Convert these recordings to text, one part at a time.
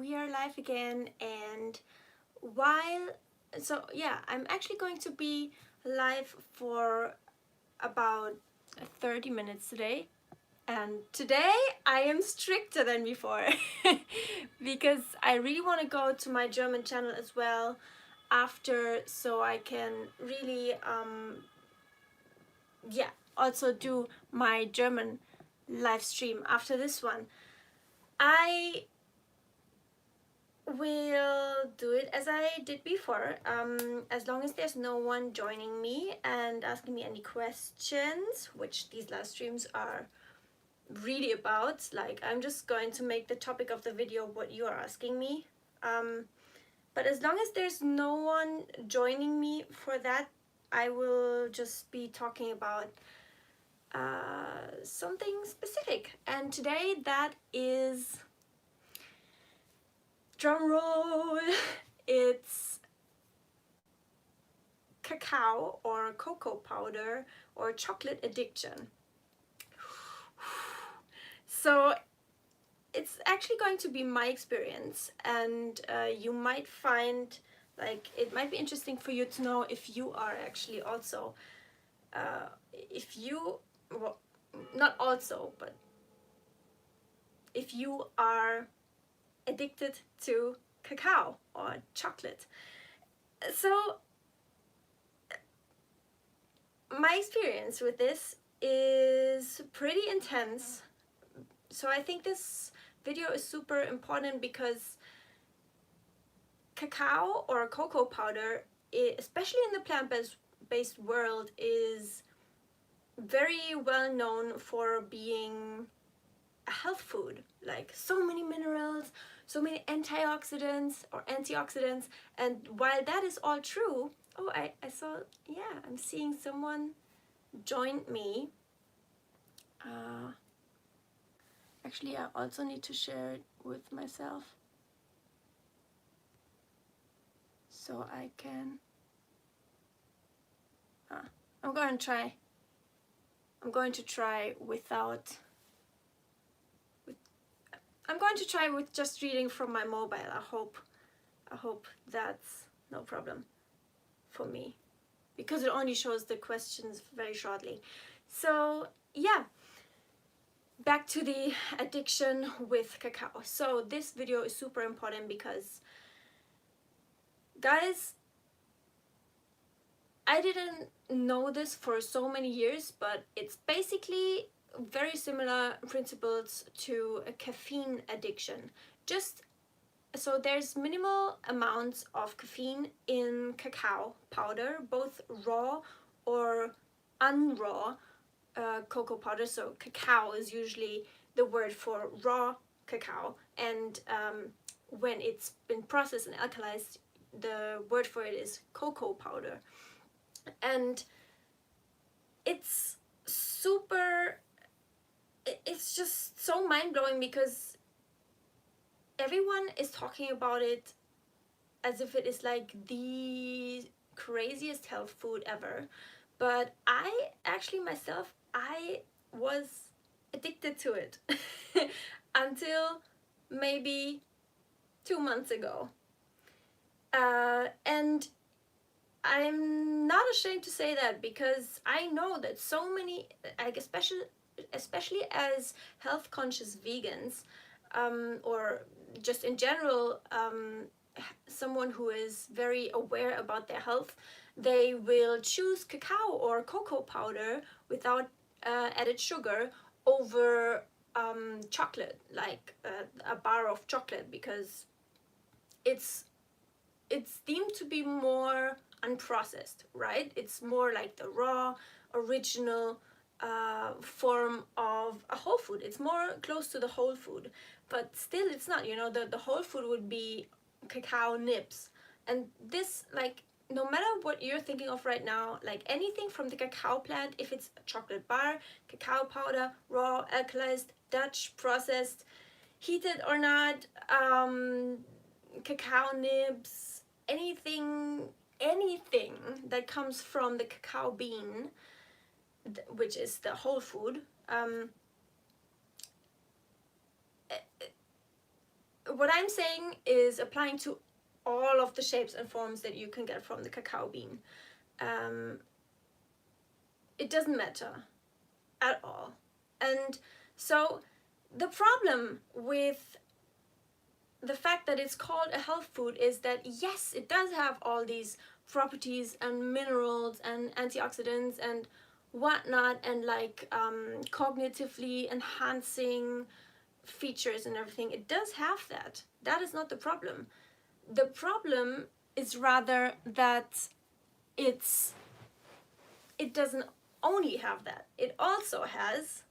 we are live again, and while I'm actually going to be live for about 30 minutes today. And today I am stricter than before because I really want to go to my German channel as well after, so I can really also do my German live stream after this one. I will do it as I did before, as long as there's no one joining me and asking me any questions, which these live streams are really about. Like, I'm just going to make the topic of the video what you are asking me. But as long as there's no one joining me for that, I will just be talking about something specific. And today that is, drum roll, it's cacao or cocoa powder or chocolate addiction. So it's actually going to be my experience, and you might find, like, it might be interesting for you to know if you are actually also, not also, but if you are addicted to cacao or chocolate. So my experience with this is pretty intense. So I think this video is super important because cacao or cocoa powder, especially in the plant-based world, is very well known for being a health food. Like, so many minerals, so many antioxidants, and while that is all true, oh, I saw, yeah, I'm seeing someone joined me. Actually, I also need to share it with myself so I can, I'm going to try with just reading from my mobile. I hope that's no problem for me, because it only shows the questions very shortly. So yeah, back to the addiction with cacao. So this video is super important because, guys, I didn't know this for so many years, but it's basically very similar principles to a caffeine addiction. Just so there's minimal amounts of caffeine in cacao powder, both raw or unraw cocoa powder. So cacao is usually the word for raw cacao, and when it's been processed and alkalized, the word for it is cocoa powder. And it's just so mind-blowing because everyone is talking about it as if it is like the craziest health food ever. But I actually myself, I was addicted to it until maybe 2 months ago. And I'm not ashamed to say that, because I know that so many, like, especially as health conscious vegans, or just in general, someone who is very aware about their health, they will choose cacao or cocoa powder without added sugar over chocolate, like a bar of chocolate, because it's deemed to be more unprocessed, right? It's more like the raw, original form of a whole food. It's more close to the whole food, but still it's not, you know, the whole food would be cacao nibs. And this, like, no matter what you're thinking of right now, like anything from the cacao plant, if it's a chocolate bar, cacao powder, raw, alkalized, Dutch, processed, heated or not, cacao nibs, anything that comes from the cacao bean, which is the whole food, what I'm saying is applying to all of the shapes and forms that you can get from the cacao bean. It doesn't matter at all. And so the problem with the fact that it's called a health food is that yes, it does have all these properties and minerals and antioxidants and whatnot, and like cognitively enhancing features and everything. It does have that. That is not the problem. The problem is rather that it doesn't only have that. It also has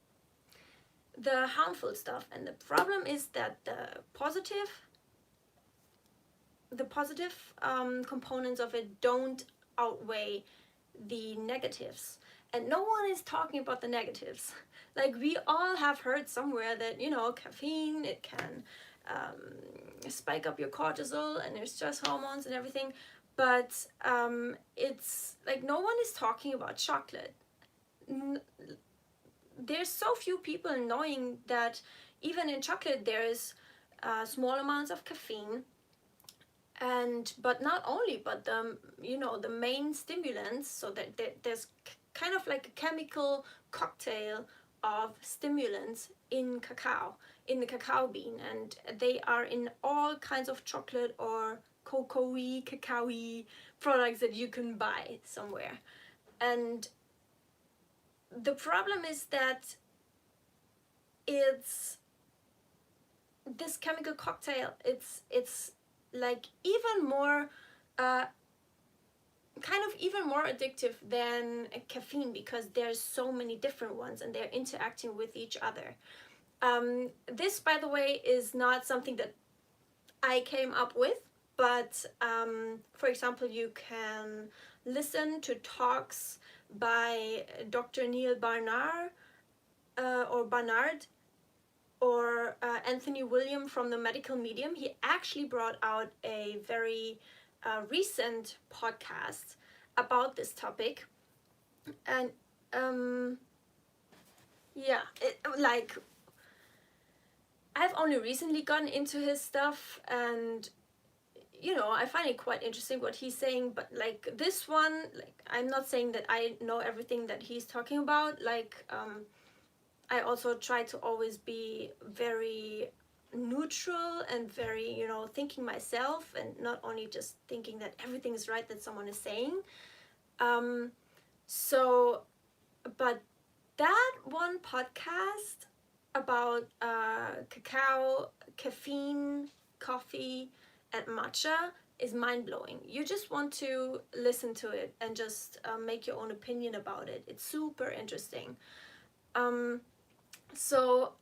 the harmful stuff, and the problem is that the positive components of it don't outweigh the negatives, and no one is talking about the negatives. Like, we all have heard somewhere that, you know, caffeine, it can spike up your cortisol and your stress hormones and everything, but it's like no one is talking about chocolate. There's so few people knowing that even in chocolate there is small amounts of caffeine, and but not only, but the, you know, the main stimulants, so that there's kind of like a chemical cocktail of stimulants in cacao, in the cacao bean, and they are in all kinds of chocolate or cocoa-y, cacao-y products that you can buy somewhere. And the problem is that it's this chemical cocktail, it's like even more kind of even more addictive than caffeine, because there's so many different ones and they're interacting with each other. This, by the way, is not something that I came up with, but for example, you can listen to talks by Dr. Neil Barnard or Anthony William from the Medical Medium. He actually brought out a very recent podcast about this topic, and yeah, like, I've only recently gotten into his stuff, and you know, I find it quite interesting what he's saying. But like this one, like, I'm not saying that I know everything that he's talking about. Like, I also try to always be very neutral and very, you know, thinking myself, and not only just thinking that everything is right that someone is saying. So, but that one podcast about cacao, caffeine, coffee, and matcha is mind-blowing. You just want to listen to it and just make your own opinion about it. It's super interesting. So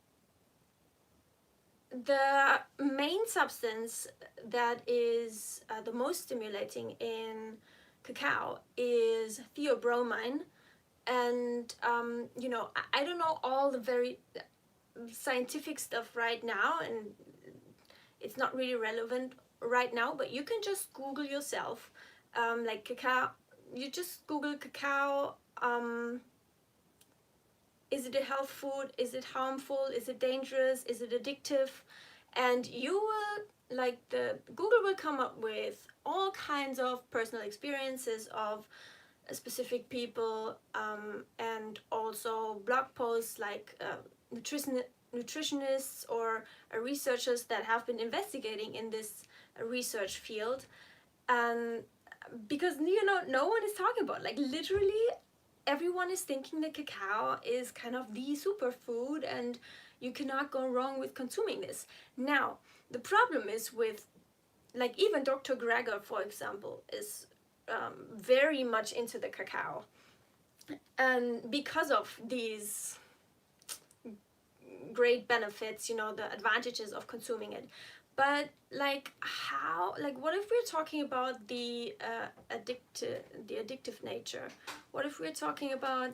the main substance that is the most stimulating in cacao is theobromine. And you know, I don't know all the very scientific stuff right now, and it's not really relevant right now, but you can just Google yourself, like cacao. You just Google cacao, is it a health food, is it harmful, is it dangerous, is it addictive, and you will, like, the Google will come up with all kinds of personal experiences of specific people, and also blog posts like nutritionists or researchers that have been investigating in this research field. And because, you know, no one is talking about, like, literally everyone is thinking that cacao is kind of the superfood and you cannot go wrong with consuming this. Now, the problem is with, like, even Dr. Greger, for example, is very much into the cacao, and because of these great benefits, you know, the advantages of consuming it. But like, how, like, what if we're talking about the addictive nature? What if we're talking about,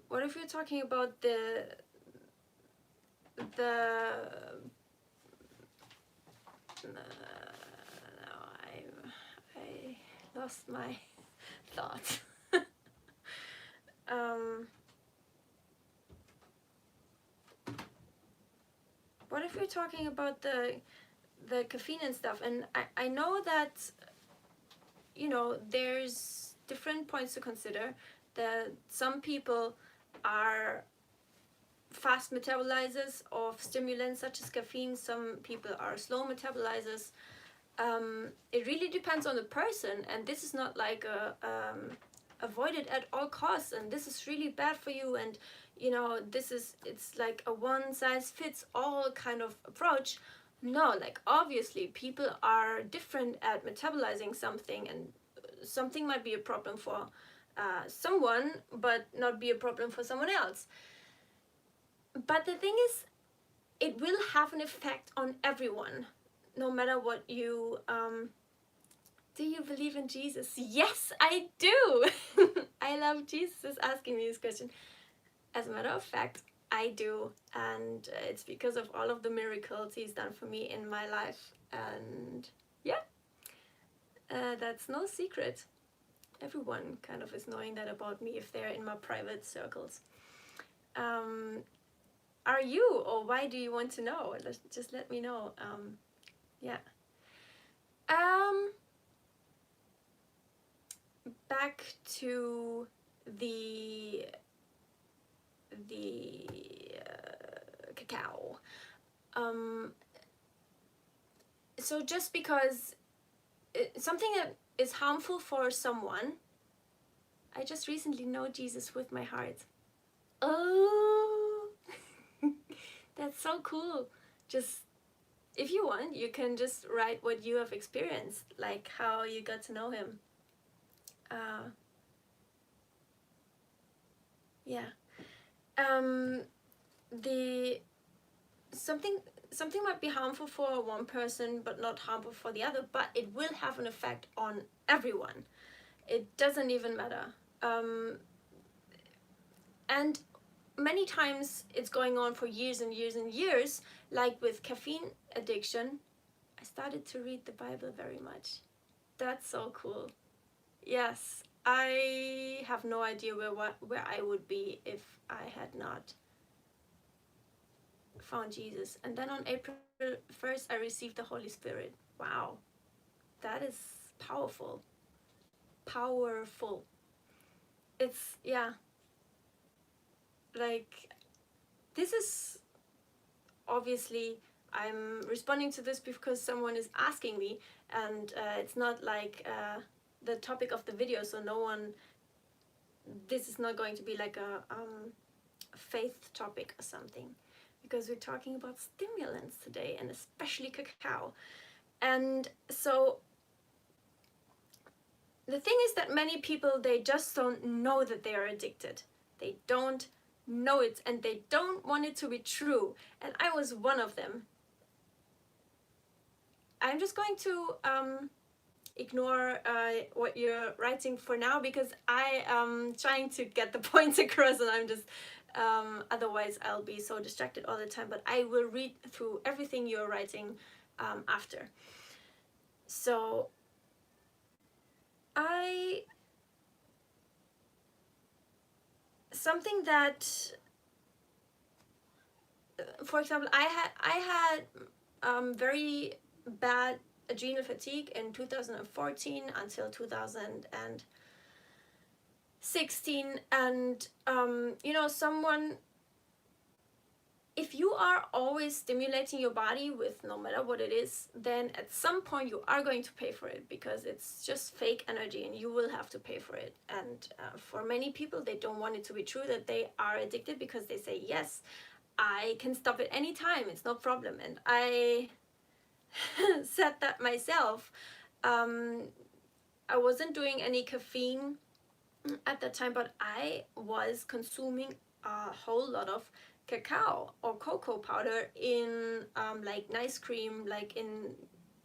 what if we're talking about the I lost my thoughts. what if we're talking about the caffeine and stuff? And I know that, you know, there's different points to consider. That some people are fast metabolizers of stimulants such as caffeine, some people are slow metabolizers. It really depends on the person, and this is not like avoid it at all costs, and this is really bad for you, and you know, it's like a one size fits all kind of approach. No, like obviously people are different at metabolizing something, and something might be a problem for someone but not be a problem for someone else. But the thing is, it will have an effect on everyone, no matter what you do. You believe in Jesus? Yes, I do. I love Jesus asking me this question. As a matter of fact, I do, and it's because of all of the miracles he's done for me in my life. And yeah, that's no secret. Everyone kind of is knowing that about me if they're in my private circles. Are you, or why do you want to know? Just let me know. Yeah. Back to the cacao. So just because something that is harmful for someone, I just recently know Jesus with my heart. Oh, that's so cool. Just, if you want, you can just write what you have experienced, like how you got to know him. Yeah. The something might be harmful for one person but not harmful for the other, but it will have an effect on everyone. It doesn't even matter. And many times it's going on for years and years and years. Like with caffeine addiction, I started to read the Bible very much. That's so cool. Yes, I have no idea where I would be if I had not found Jesus. And then on April 1st, I received the Holy Spirit. Wow, that is powerful. Powerful. It's, yeah, like, this is obviously, I'm responding to this because someone is asking me, and it's not like the topic of the video, so no one, this is not going to be like a faith topic or something, because we're talking about stimulants today, and especially cacao. And so the thing is that many people, they just don't know that they are addicted. They don't know it, and they don't want it to be true, and I was one of them. I'm just going to ignore what you're writing for now, because I am trying to get the points across, and I'm just otherwise I'll be so distracted all the time. But I will read through everything you're writing after. So something that, for example, I had very bad adrenal fatigue in 2014 until 2016, and you know, if you are always stimulating your body with no matter what it is, then at some point you are going to pay for it, because it's just fake energy and you will have to pay for it. And for many people, they don't want it to be true that they are addicted, because they say, yes, I can stop it anytime, it's no problem. And I said that myself. I wasn't doing any caffeine at that time, but I was consuming a whole lot of cacao or cocoa powder in like nice cream, like in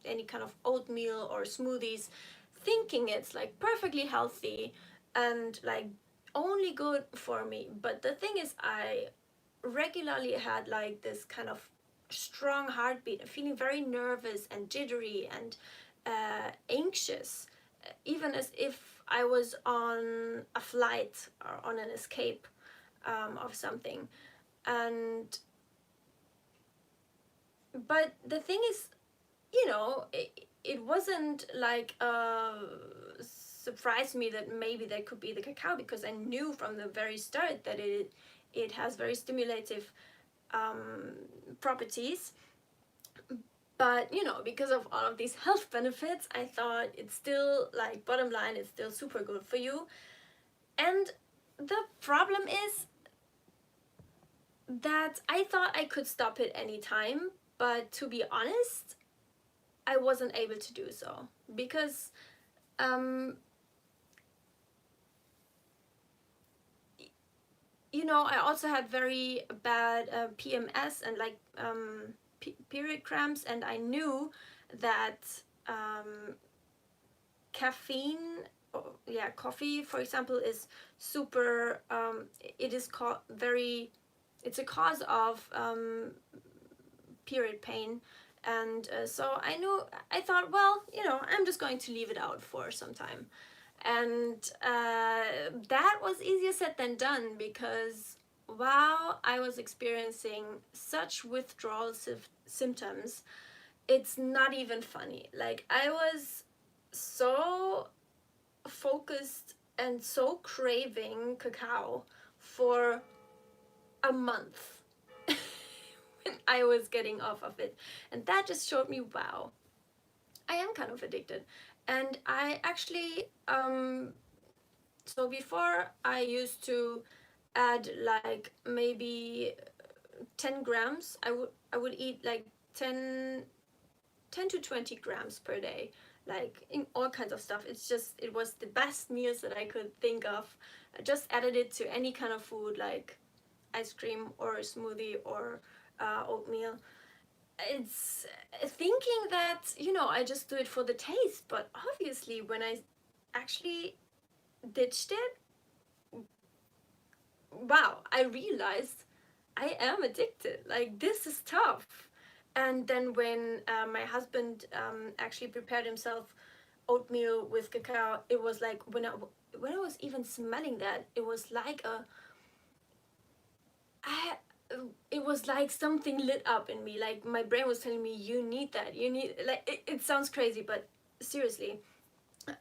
any kind of oatmeal or smoothies, thinking it's like perfectly healthy and like only good for me. But the thing is, I regularly had like this kind of strong heartbeat, feeling very nervous and jittery and anxious, even as if I was on a flight or on an escape of something. And but the thing is, it wasn't like surprised me that maybe that could be the cacao, because I knew from the very start that it has very stimulative properties. But because of all of these health benefits, I thought it's still, like, bottom line, it's still super good for you. And the problem is that I thought I could stop it anytime, but to be honest, I wasn't able to do so, because I also had very bad PMS and, like, period cramps, and I knew that caffeine, coffee, for example, is super, it is it's a cause of period pain. And so I thought, well, I'm just going to leave it out for some time. And that was easier said than done, because while I was experiencing such withdrawal symptoms, it's not even funny. Like, I was so focused and so craving cacao for a month when I was getting off of it. And that just showed me, wow, I am kind of addicted. And I actually, so before I used to add like maybe 10 grams. I would eat like 10 to 20 grams per day, like in all kinds of stuff. It was the best meals that I could think of. I just added it to any kind of food, like ice cream or a smoothie or oatmeal. It's thinking that, I just do it for the taste, but obviously when I actually ditched it, wow, I realized I am addicted. Like, this is tough. And then when my husband actually prepared himself oatmeal with cacao, it was like, when I was even smelling that, it was like it was like something lit up in me. Like, my brain was telling me, you need that. You need, like, it sounds crazy, but seriously.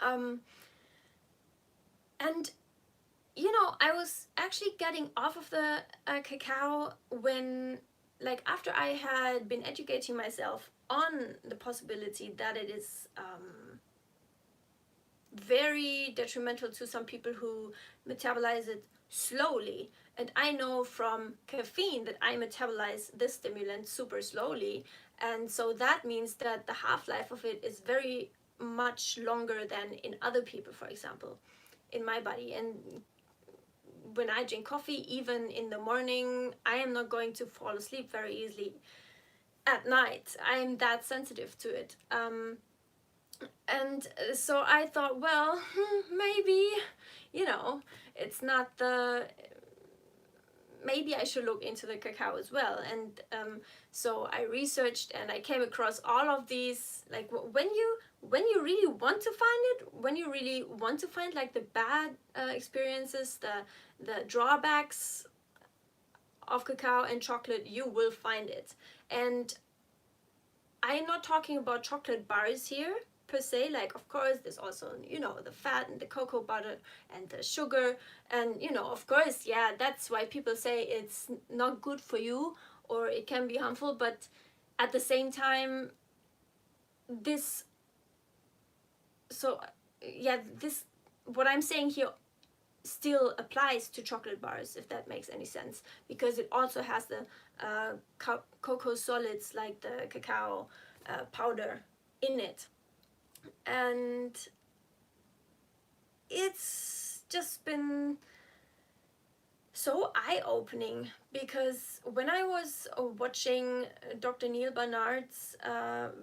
And I was actually getting off of the cacao when, like, after I had been educating myself on the possibility that it is very detrimental to some people who metabolize it slowly. And I know from caffeine that I metabolize this stimulant super slowly. And so that means that the half-life of it is very much longer than in other people, for example, in my body. And when I drink coffee, even in the morning, I am not going to fall asleep very easily at night. I am that sensitive to it. And so I thought, well, maybe, it's not maybe I should look into the cacao as well. And so I researched and I came across all of these, like, when you really want to find it, when you really want to find, like, the bad experiences, the drawbacks of cacao and chocolate, you will find it. And I'm not talking about chocolate bars here per se. Like, of course, there's also, the fat and the cocoa butter and the sugar. And, of course, yeah, that's why people say it's not good for you or it can be harmful. But at the same time, what I'm saying here still applies to chocolate bars, if that makes any sense, because it also has the cocoa solids, like the cacao powder in it. And it's just been so eye-opening, because when I was watching Dr. Neil Barnard's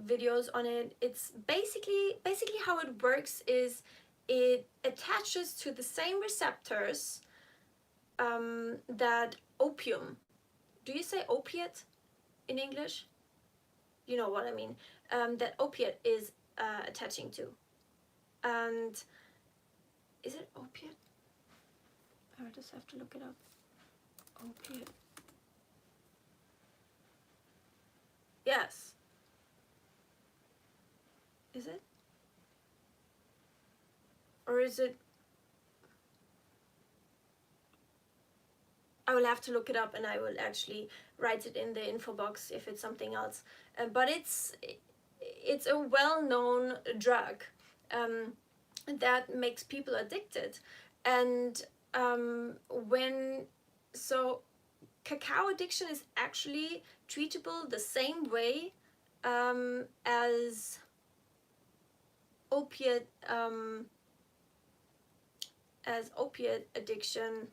videos on it, it's basically how it works is it attaches to the same receptors that opium. Do you say opiate in English? You know what I mean. That opiate is attaching to. And is it opiate? I just have to look it up. Opiate. Yes. Is it? Or is it? I will have to look it up, and I will actually write it in the info box if it's something else. But it's a well-known drug that makes people addicted, and when so cacao addiction is actually treatable the same way as opiate opiate addiction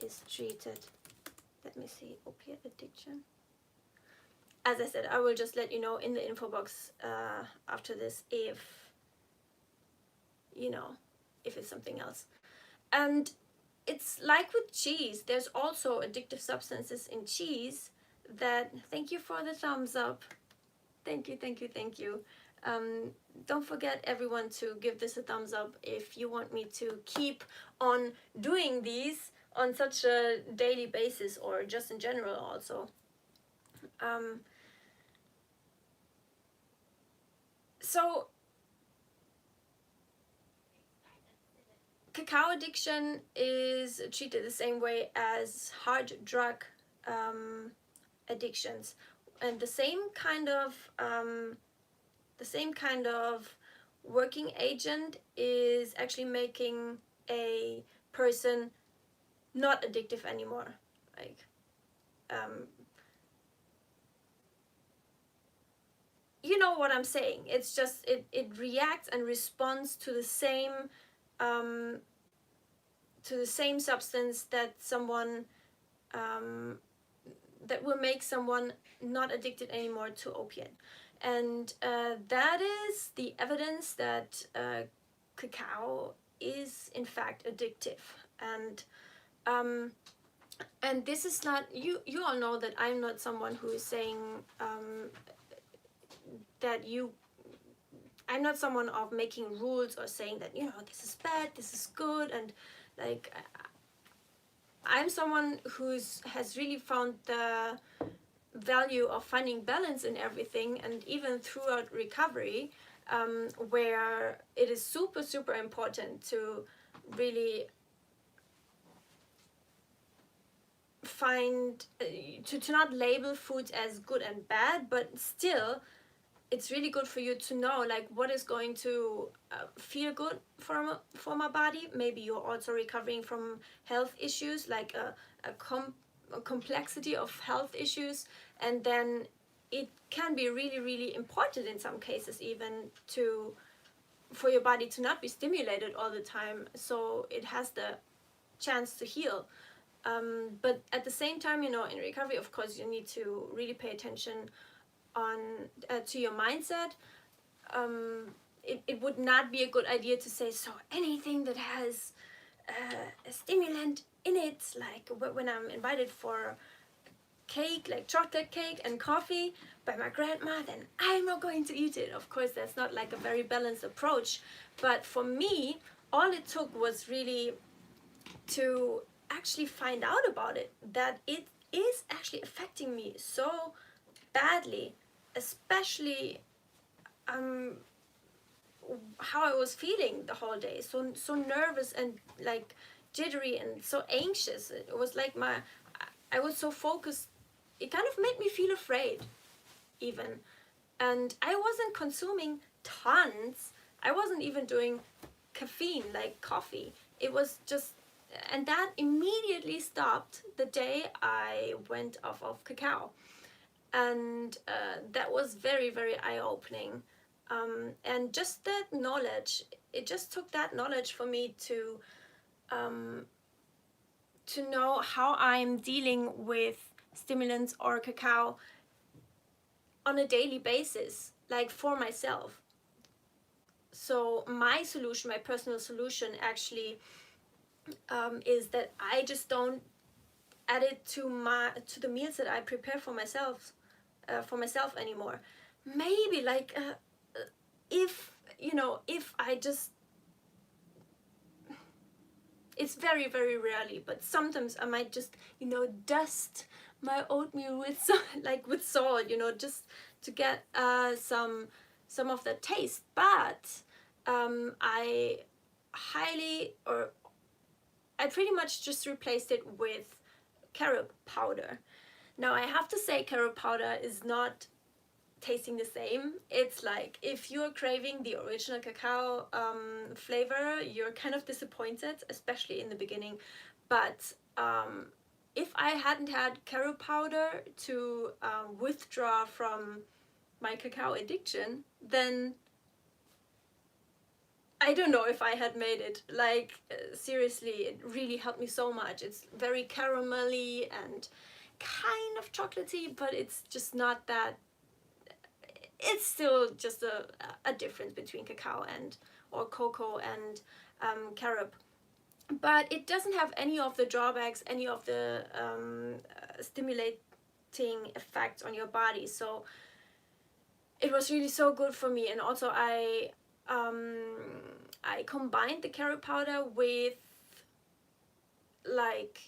is treated. Let me see, opiate addiction. As I said, I will just let you know in the info box after this if if it's something else. And it's like with cheese. There's also addictive substances in cheese that, thank you for the thumbs up. Thank you, thank you, thank you. Don't forget, everyone, to give this a thumbs up if you want me to keep on doing these on such a daily basis, or just in general also. So cacao addiction is treated the same way as hard drug addictions, and the same kind of working agent is actually making a person not addictive anymore. Like you know what I'm saying. It's just it reacts and responds to the same substance that someone that will make someone not addicted anymore to opiate. And that is the evidence that cacao is in fact addictive. And this is not, you all know that I'm not someone who is saying I'm not someone of making rules or saying that this is bad, this is good, and like I'm someone has really found the value of finding balance in everything, and even throughout recovery, where it is super, super important to really find to not label foods as good and bad, but still it's really good for you to know like what is going to feel good for my body. Maybe you're also recovering from health issues, like a complexity of health issues, and then it can be really, really important in some cases even for your body to not be stimulated all the time, so it has the chance to heal. But at the same time, in recovery, of course, you need to really pay attention to your mindset. It would not be a good idea to say, so anything that has a stimulant in it, like when I'm invited for cake, like chocolate cake and coffee by my grandma, then I'm not going to eat it. Of course, that's not like a very balanced approach. But for me, all it took was really to actually find out about it, that it is actually affecting me so badly, especially how I was feeling the whole day, so nervous and like jittery and so anxious. It was like I was so focused, it kind of made me feel afraid even. And I wasn't consuming tons, I wasn't even doing caffeine like coffee. It was just, and that immediately stopped the day I went off of cacao. And that was very, very eye-opening. And just that knowledge, it just took that knowledge for me to know how I'm dealing with stimulants or cacao on a daily basis, like for myself. So my solution, my personal solution actually is that I just don't add it to the meals that I prepare for myself anymore. Maybe like if I just, it's very, very rarely, but sometimes I might just dust my oatmeal with with salt, just to get some some of the taste, but I highly, or I pretty much just replaced it with carob powder. Now I have to say carob powder is not tasting the same. It's like if you're craving the original cacao flavor, you're kind of disappointed, especially in the beginning. But if I hadn't had carob powder to withdraw from my cacao addiction, then I don't know if I had made it. Like, seriously, it really helped me so much. It's very caramelly and kind of chocolatey, but it's just not that. It's still just a difference between cacao and, or cocoa and carob. But it doesn't have any of the drawbacks, any of the stimulating effects on your body. So it was really so good for me. And also I combined the carob powder with like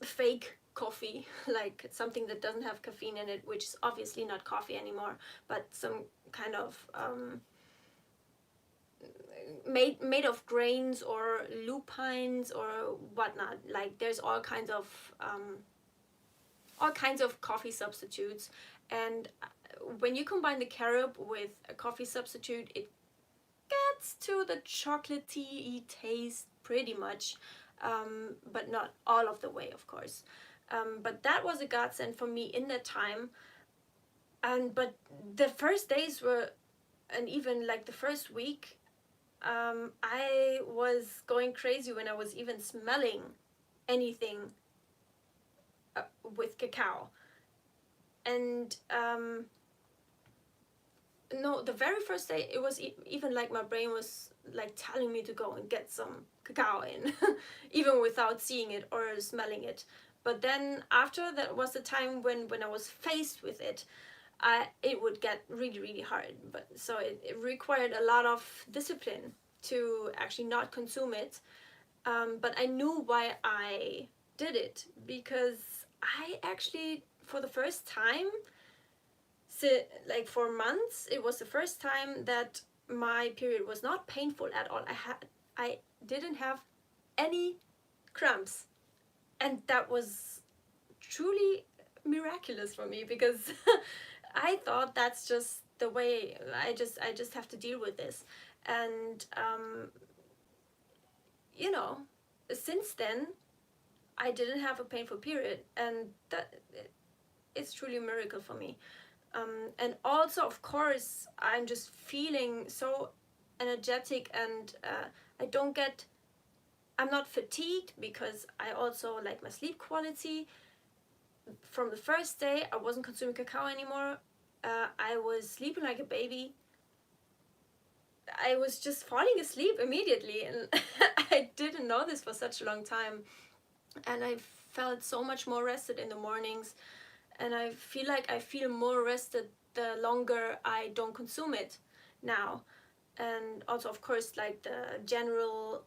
fake coffee, like something that doesn't have caffeine in it, which is obviously not coffee anymore, but some kind of made of grains or lupines or whatnot. Like there's all kinds of coffee substitutes, and when you combine the carob with a coffee substitute, it gets to the chocolatey taste pretty much, but not all of the way, of course. But that was a godsend for me in that time. But the first days were, and even like the first week, I was going crazy when I was even smelling anything with cacao. And no, the very first day, it was even like my brain was like telling me to go and get some cacao in, even without seeing it or smelling it. But then after that was the time when I was faced with it, it would get really, really hard. But so it required a lot of discipline to actually not consume it. But I knew why I did it, because I actually, for the first time, so like for months, it was the first time that my period was not painful at all. I didn't have any cramps, and that was truly miraculous for me, because I thought that's just the way. I just have to deal with this. And you know, since then I didn't have a painful period, and it's truly a miracle for me. And also, of course, I'm just feeling so energetic, and I'm not fatigued, because I also like my sleep quality. From the first day, I wasn't consuming cacao anymore. I was sleeping like a baby. I was just falling asleep immediately, and I didn't know this for such a long time. And I felt so much more rested in the mornings, and I feel like I feel more rested the longer I don't consume it now. And also, of course, like the general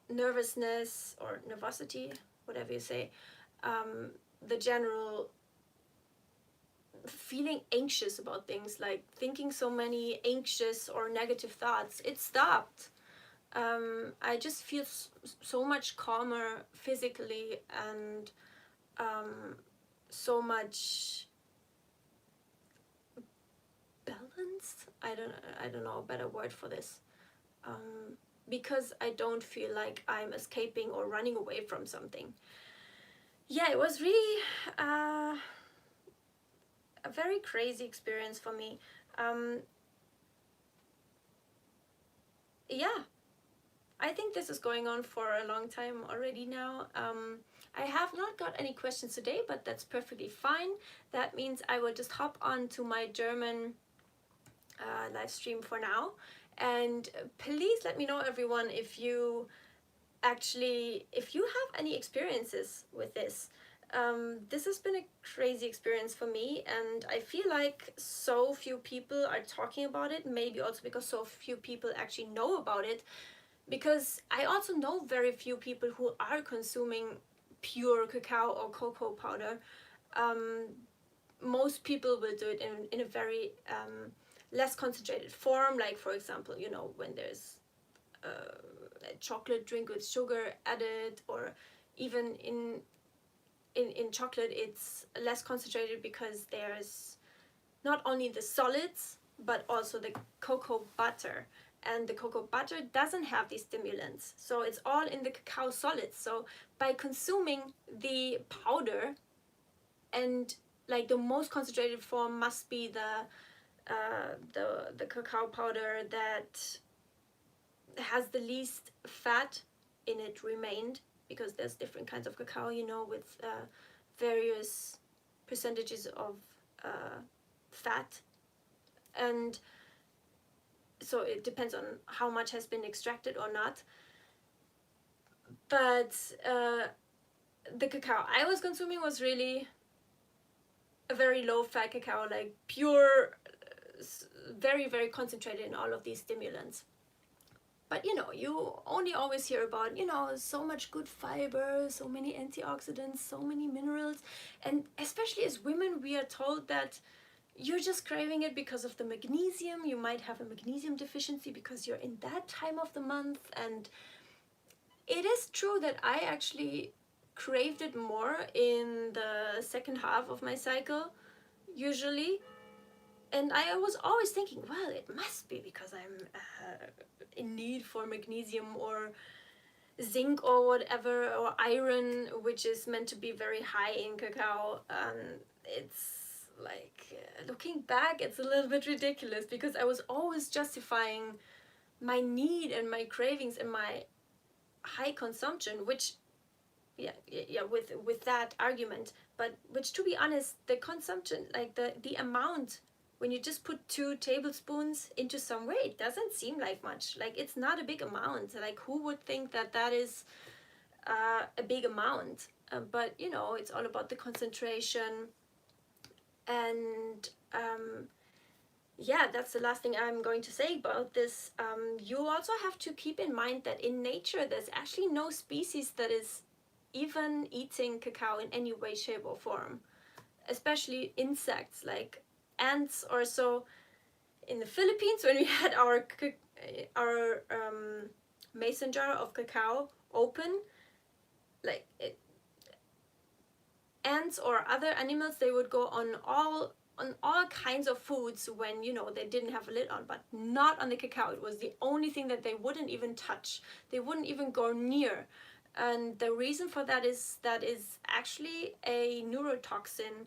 nervousness or nervosity, whatever you say, the general feeling anxious about things, like thinking so many anxious or negative thoughts, it stopped. I just feel so much calmer physically, and so much balanced. I don't know a better word for this. Because I don't feel like I'm escaping or running away from something. Yeah, it was really a very crazy experience for me. Yeah, I think this is going on for a long time already now. I have not got any questions today, but that's perfectly fine. That means I will just hop on to my German live stream for now. And please let me know, everyone, if you have any experiences with this. This has been a crazy experience for me, and I feel like so few people are talking about it, maybe also because so few people actually know about it, because I also know very few people who are consuming pure cacao or cocoa powder. Most people will do it in a very less concentrated form, like for example, you know, when there's a chocolate drink with sugar added, or even in chocolate it's less concentrated because there's not only the solids but also the cocoa butter, and the cocoa butter doesn't have these stimulants, so it's all in the cacao solids. So by consuming the powder, and like the most concentrated form must be the cacao powder that has the least fat in it remained, because there's different kinds of cacao, you know, with various percentages of fat, and so it depends on how much has been extracted or not. But the cacao I was consuming was really a very low fat cacao, like pure, very, very concentrated in all of these stimulants. But you know, you only always hear about, you know, so much good fiber, so many antioxidants, so many minerals, and especially as women we are told that you're just craving it because of the magnesium. You might have a magnesium deficiency because you're in that time of the month. And it is true that I actually craved it more in the second half of my cycle usually, and I was always thinking, well, it must be because I'm in need for magnesium or zinc or whatever, or iron, which is meant to be very high in cacao. It's like, looking back, it's a little bit ridiculous, because I was always justifying my need and my cravings and my high consumption, which with that argument, but which, to be honest, the consumption, like the amount, when you just put 2 tablespoons into some way, it doesn't seem like much. Like, it's not a big amount. Like, who would think that that is a big amount? But you know, it's all about the concentration. And yeah, that's the last thing I'm going to say about this. You also have to keep in mind that in nature there's actually no species that is even eating cacao in any way, shape, or form, especially insects like ants or so. In the Philippines, when we had our mason jar of cacao open, like ants or other animals, they would go on all kinds of foods when, you know, they didn't have a lid on, but not on the cacao. It was the only thing that they wouldn't even touch. They wouldn't even go near. And the reason for that is actually a neurotoxin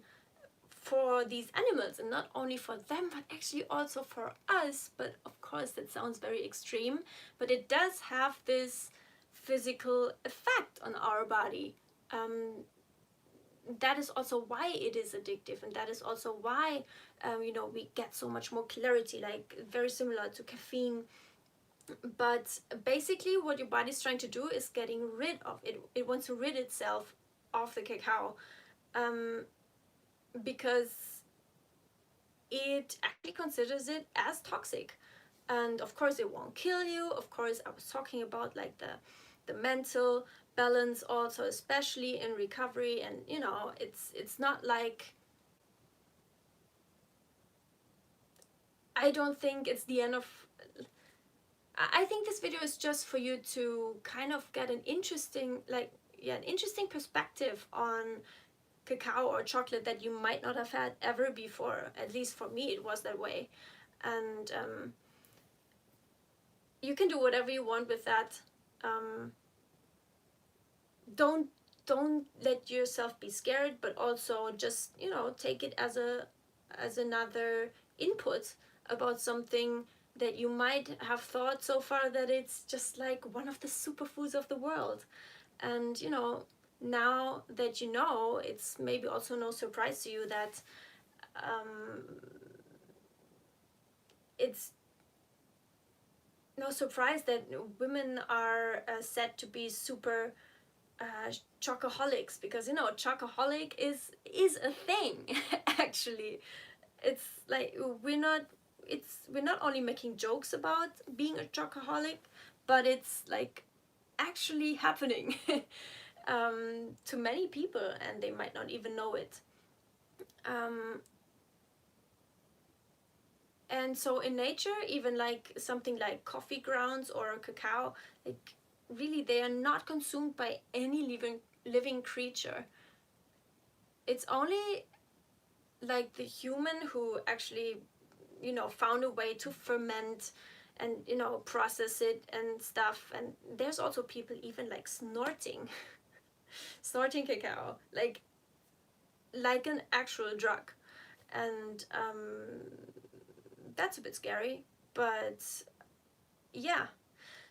for these animals, and not only for them but actually also for us. But of course that sounds very extreme, but it does have this physical effect on our body. That is also why it is addictive, and that is also why you know, we get so much more clarity, like very similar to caffeine. But basically what your body's trying to do is getting rid of it. It wants to rid itself of the cacao, because it actually considers it as toxic. And of course it won't kill you. Of course, I was talking about like the mental balance also, especially in recovery. And you know, it's not like, I don't think it's the end of, I think this video is just for you to kind of get an interesting, like, yeah, an interesting perspective on cacao or chocolate that you might not have had ever before. At least for me it was that way. And you can do whatever you want with that. Don't let yourself be scared, but also just, you know, take it as another input about something that you might have thought so far that it's just like one of the superfoods of the world. And you know, now that you know, it's maybe also no surprise to you that it's no surprise that women are said to be super chocoholics, because you know, chocoholic is a thing. Actually, it's like we're not only making jokes about being a chocoholic, but it's like actually happening to many people, and they might not even know it. And so in nature, even like something like coffee grounds or cacao, like really they are not consumed by any living creature. It's only like the human who actually, you know, found a way to ferment and, you know, process it and stuff. And there's also people even like snorting cacao, like an actual drug. And that's a bit scary, but yeah.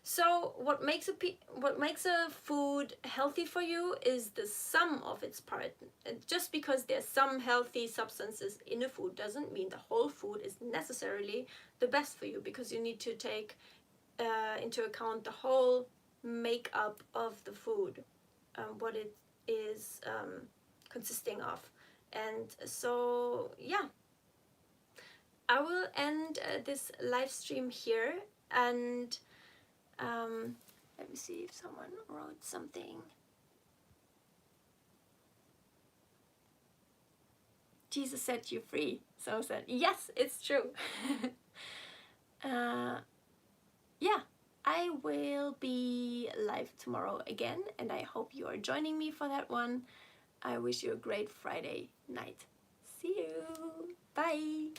So what makes a food healthy for you is the sum of its part. And just because there's some healthy substances in a food doesn't mean the whole food is necessarily the best for you, because you need to take into account the whole makeup of the food, what it is consisting of. And so yeah, I will end this live stream here, and let me see if someone wrote something. Jesus set you free. So said, yes, it's true. Yeah, I will be live tomorrow again, and I hope you are joining me for that one. I wish you a great Friday night. See you. Bye.